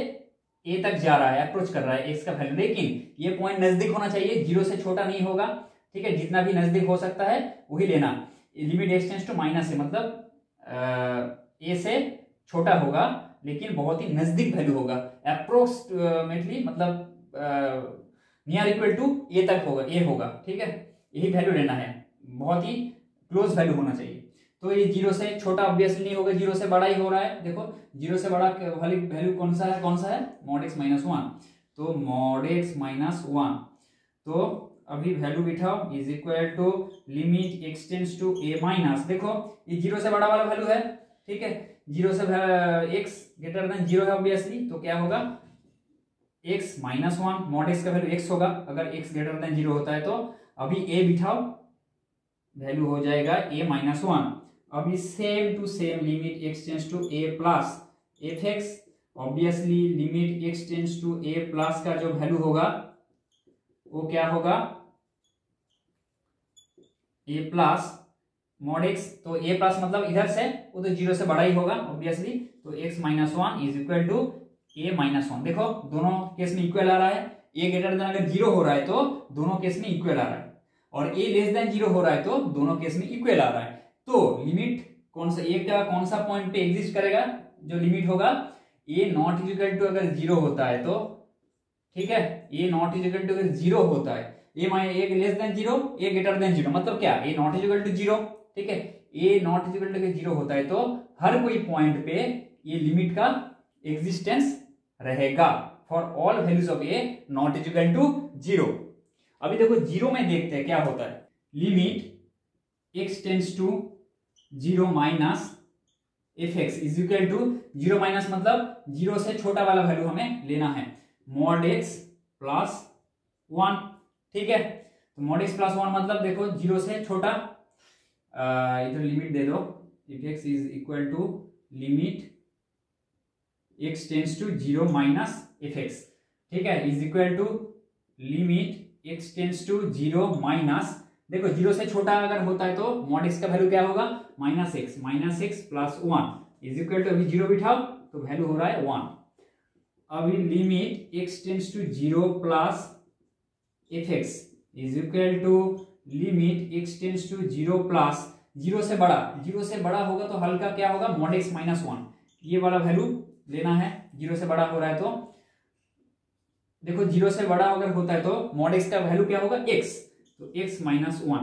ए तक जा रहा है, अप्रोच कर रहा है एक्स का वैल्यू, लेकिन ये पॉइंट नजदीक होना चाहिए, जीरो से छोटा नहीं होगा, ठीक है, जितना भी नजदीक हो सकता है वही लेना। Limit x tends to minus से मतलब ए से छोटा होगा लेकिन बहुत ही नजदीक वैल्यू होगा, अप्रोक्सीमेटली मतलब नियर इक्वल टू ए तक होगा, ए होगा, ठीक है, यही वैल्यू लेना है, बहुत ही क्लोज वैल्यू होना चाहिए। तो ये जीरो से छोटा ऑब्वियसली नहीं होगा, जीरो से बड़ा ही हो रहा है, देखो जीरो से बड़ा वैल्यू कौन सा है मॉड एक्स माइनस वन, तो मॉड एक्स माइनस वन, तो अभी वैल्यू बिठाओ is equal to limit x tends to a minus, देखो ये जीरो से बड़ा वाला वैल्यू है, ठीक है, जीरो से एक्स ग्रेटर देन जीरो है ऑब्वियसली, तो क्या होगा x minus one, mod x का वैल्यू एक्स होगा अगर एक्स ग्रेटर देन जीरो होता है, तो अभी ए बिठाओ वैल्यू हो जाएगा ए माइनस वन। अभी same to same limit x tends to a plus F x, obviously limit x tends to a plus का जो वैल्यू होगा वो क्या होगा ए प्लस मॉड एक्स, तो ए प्लस मतलब इधर से वो तो जीरो से बड़ा ही होगा ऑब्वियसली, तो x minus one is equal to a minus one, देखो दोनों केस में इक्वल आ रहा है, ए ग्रेटर देन अगर जीरो हो रहा है तो दोनों केस में इक्वल आ रहा है, और ए लेस देन जीरो हो रहा है तो दोनों केस में इक्वल आ रहा है। तो लिमिट कौन सा ए का कौन सा पॉइंट पे एग्जिस्ट करेगा, जो लिमिट होगा ए नॉट इक्वल टू अगर जीरो होता है तो, ठीक है, ए नॉट इक्वल टू अगर जीरो होता है, ए लेस देन जीरो, ए ग्रेटर देन जीरो मतलब क्या, ए नॉट इक्वल टू जीरो, ठीक है, ए नॉट इक्वल टू जीरो होता है तो हर कोई पॉइंट पे ये लिमिट का एग्जिस्टेंस रहेगा for all values of a not equal to zero. अभी देखो जीरो में देखते हैं क्या होता है, limit x tends to zero minus f x is equal to zero minus मतलब जीरो से छोटा वाला वैल्यू हमें लेना है, मॉड एक्स प्लस वन, ठीक है, तो मॉड एक्स प्लस वन मतलब देखो जीरो से छोटा, इधर लिमिट दे दो, if x is equal to limit x tends to 0 minus f x, ठीक है, is equal to limit x tends to 0 minus, देखो 0 से छोटा अगर होता है तो मॉड एक्स का वैल्यू क्या होगा minus x plus 1 is equal to, अभी 0 बिठाओ तो वैल्यू हो रहा है 1। अभी limit x tends to 0 plus F x is equal to limit x tends to 0 plus 0 से बड़ा होगा तो हल्का क्या होगा मॉड एक्स माइनस 1, ये वाला वैल्यू लेना है। 0 से बड़ा हो रहा है तो देखो 0 से बड़ा अगर होता है तो मॉड एक्स का वैल्यू क्या होगा x, तो x माइनस 1,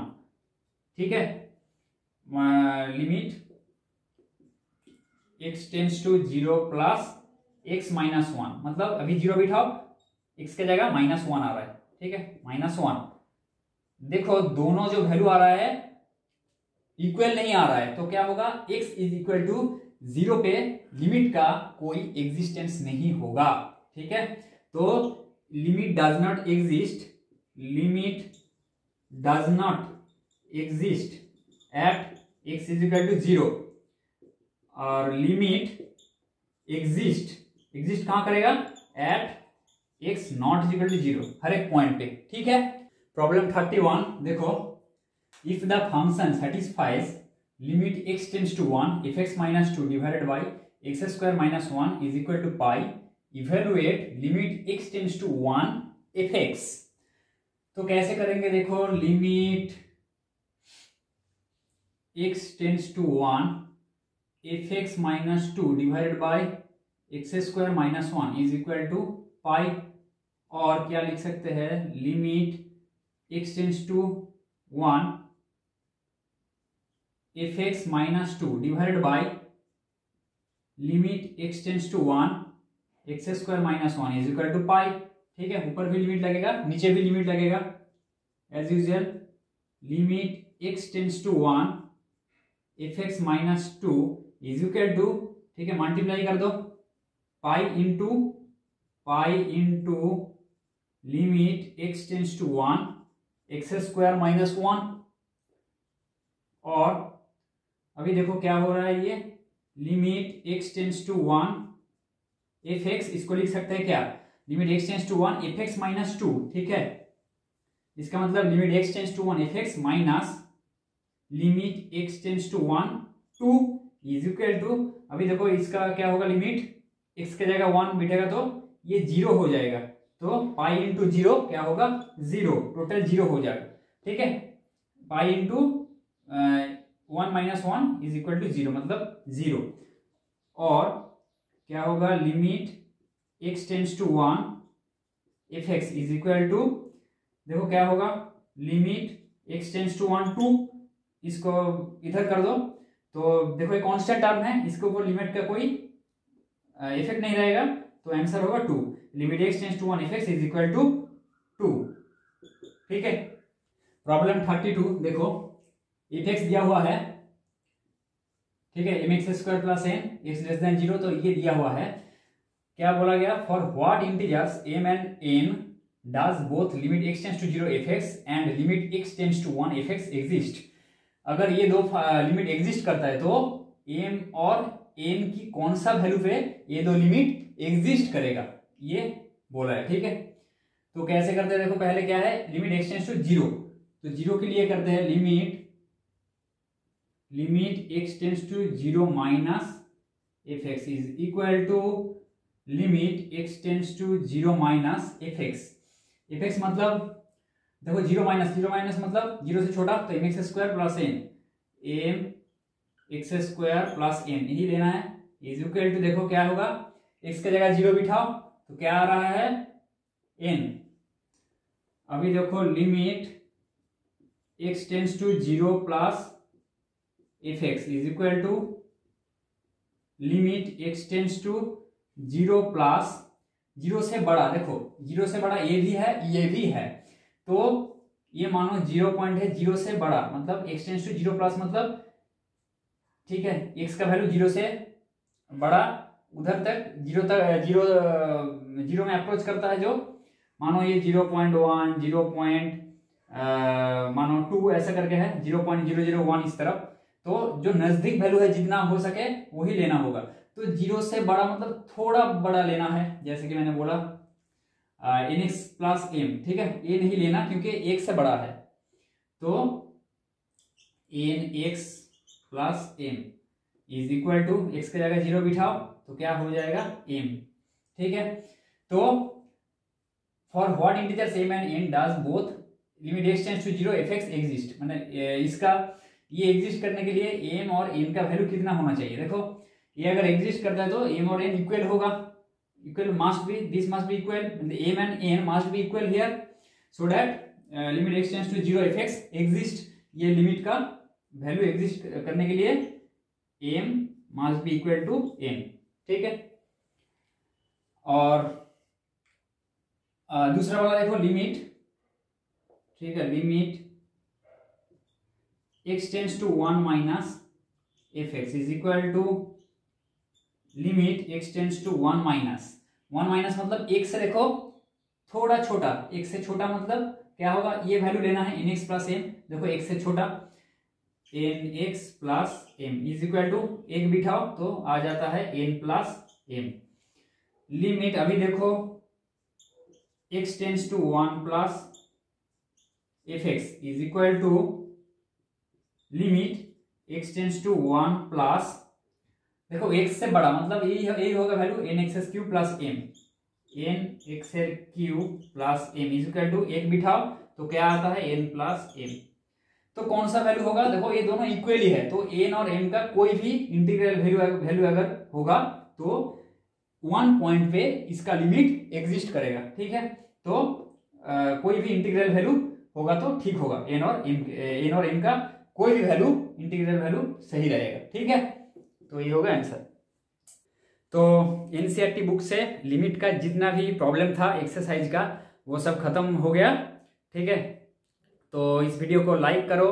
ठीक है। Limit x tends to 0 plus x minus 1, मतलब अभी 0 बिठाओ x के जगह माइनस 1 आ रहा है, ठीक है, माइनस 1। देखो दोनों जो वैल्यू आ रहा है इक्वल नहीं आ रहा है तो क्या होगा x इज इक्वल टू 0 पे लिमिट का कोई एग्जिस्टेंस नहीं होगा, ठीक है। तो limit does not exist, limit does not exist at x is equal to 0, और लिमिट एग्जिस्ट कहां करेगा at x not equal to 0, हर एक पॉइंट पे, ठीक है। प्रॉब्लम 31 देखो, if the function satisfies limit x tends to 1 F x minus 2 divided by x square minus 1 is equal to pi, evaluate limit x tends to 1 F x. तो कैसे करेंगे देखो, limit x tends to 1 F x minus 2 divided by x square minus 1 is equal to pi, और क्या लिख सकते हैं limit x tends to 1 F x minus 2 divided by limit x tends to 1 x square minus 1 is equal to pi, ठीक है। ऊपर भी limit लगेगा नीचे भी लिमिट लगेगा as usual, limit x tends to 1 F x minus 2 is equal to, ठीक है, मल्टीप्लाई कर दो pi into limit x tends to 1 x square minus 1, और अभी देखो क्या हो रहा है, ये limit x tends to 1 F x, इसको लिख सकते हैं क्या limit x tends to 1 F x minus 2, ठीक है। इसका मतलब limit x tends to 1 F x minus limit x tends to 1 2 is equal to, अभी देखो इसका क्या होगा लिमिट x के जगह 1 बिठेगा तो ये 0 हो जाएगा, तो पाई इंटू 0 क्या होगा 0, टोटल 0 हो जाएगा, ठीक है। Pi into 1 minus 1 is equal to 0, मतलब 0, और क्या होगा limit x tends to 1 F x is equal to, देखो क्या होगा लिमिट x टेंस टू 1 2, इसको इधर कर दो तो देखो एक कांस्टेंट टर्म है, इसके ऊपर लिमिट का कोई इफेक्ट नहीं रहेगा, तो आंसर होगा 2, limit x tends to 1 F x is equal to 2, ठीक है। प्रॉब्लम 32 देखो, एफ एक्स दिया हुआ है, ठीक है, m x square plus n x less than 0, तो ये दिया हुआ है। क्या बोला गया, for what integers m and n does both limit x tends to 0 f x and limit x tends to 1 F x exist. अगर ये दो लिमिट एग्जिस्ट करता है तो m और n की कौन सा वैल्यू पे ये दो लिमिट एग्जिस्ट करेगा, ये बोला है, ठीक है। तो कैसे करते हैं देखो, पहले क्या है लिमिट x टेंस टू 0, तो 0 के लिए करते हैं limit x tends to 0 minus f x is equal to limit x tends to 0 minus f x मतलब देखो 0 माइनस मतलब 0 से छोटा, तो m x square plus m x square plus n यही लेना है, इज इक्वल टू, देखो क्या होगा x के जगह 0 बिठाओ तो क्या आ रहा है n। अभी देखो limit x tends to 0 plus F x is equal to limit x tends to 0 plus 0 से बड़ा, देखो 0 से बड़ा ये भी है ये भी है, तो ये मानो 0 पॉइंट है 0 से बड़ा, मतलब x टेंस टू 0 प्लस मतलब, ठीक है, x का वैल्यू 0 से बड़ा उधर तक 0 में अप्रोच करता है, जो मानो ये 0.1 0.2 मानो 2 ऐसा करके है, 0.001 इस तरफ, तो जो नजदीक वैल्यू है जितना हो सके वही लेना होगा। तो 0 से बड़ा मतलब थोड़ा बड़ा लेना है, जैसे कि मैंने बोला nx प्लस m, ठीक है, ये नहीं लेना क्योंकि 1 से बड़ा है। तो nx plus m is equal to x की जगह 0 बिठाओ तो क्या हो जाएगा m, ठीक है। तो for what integers m and n does both limit x tends to 0 f x exist, मतलब इसका ये एग्जिस्ट करने के लिए m और n का वैल्यू कितना होना चाहिए। देखो ये अगर एग्जिस्ट करता है तो m और n इक्वल होगा, equal must be, this must be equal, m and n must be equal here, so that limit x tends to 0 f x exist. ये लिमिट का वैल्यू एग्जिस्ट करने के लिए m must be equal to n, ठीक है। और दूसरा वाला देखो लिमिट, ठीक है, limit x tends to 1 minus f x is equal to limit x tends to 1 minus, 1 minus मतलब एक से देखो थोड़ा छोटा, एक से छोटा मतलब क्या होगा, ये वैल्यू लेना है nx प्लस m, देखो एक से छोटा nx plus m is equal to एक बिठाओ तो आ जाता है n प्लस m। लिमिट अभी देखो x tends to 1 plus F x is equal to limit x tends to 1 plus, देखो x से बड़ा मतलब यही होगा value n x q plus m, n x q plus m is equal to एक बिठाओ तो क्या आता है n प्लस m। तो कौन सा वैल्यू होगा, देखो ये दोनों इक्वल ही है, तो n और m का कोई भी इंटीग्रल वैल्यू अगर होगा तो 1 पॉइंट पे इसका लिमिट एग्जिस्ट करेगा, ठीक है। तो कोई भी इंटीग्रल वैल्यू होगा तो ठीक होगा, n और m का कोई भी वैल्यू इंटीग्रल वैल्यू सही रहेगा, ठीक है। तो ये होगा आंसर। तो एनसीईआरटी बुक से लिमिट का जितना भी प्रॉब्लम था एक्सरसाइज का वो सब खत्म हो गया, ठीक है। तो इस वीडियो को लाइक करो,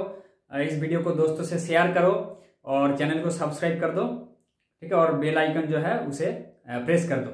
इस वीडियो को दोस्तों से शेयर करो और चैनल को सब्सक्राइब कर दो, ठीक है, और बेल आइकन जो है उसे प्रेस कर दो।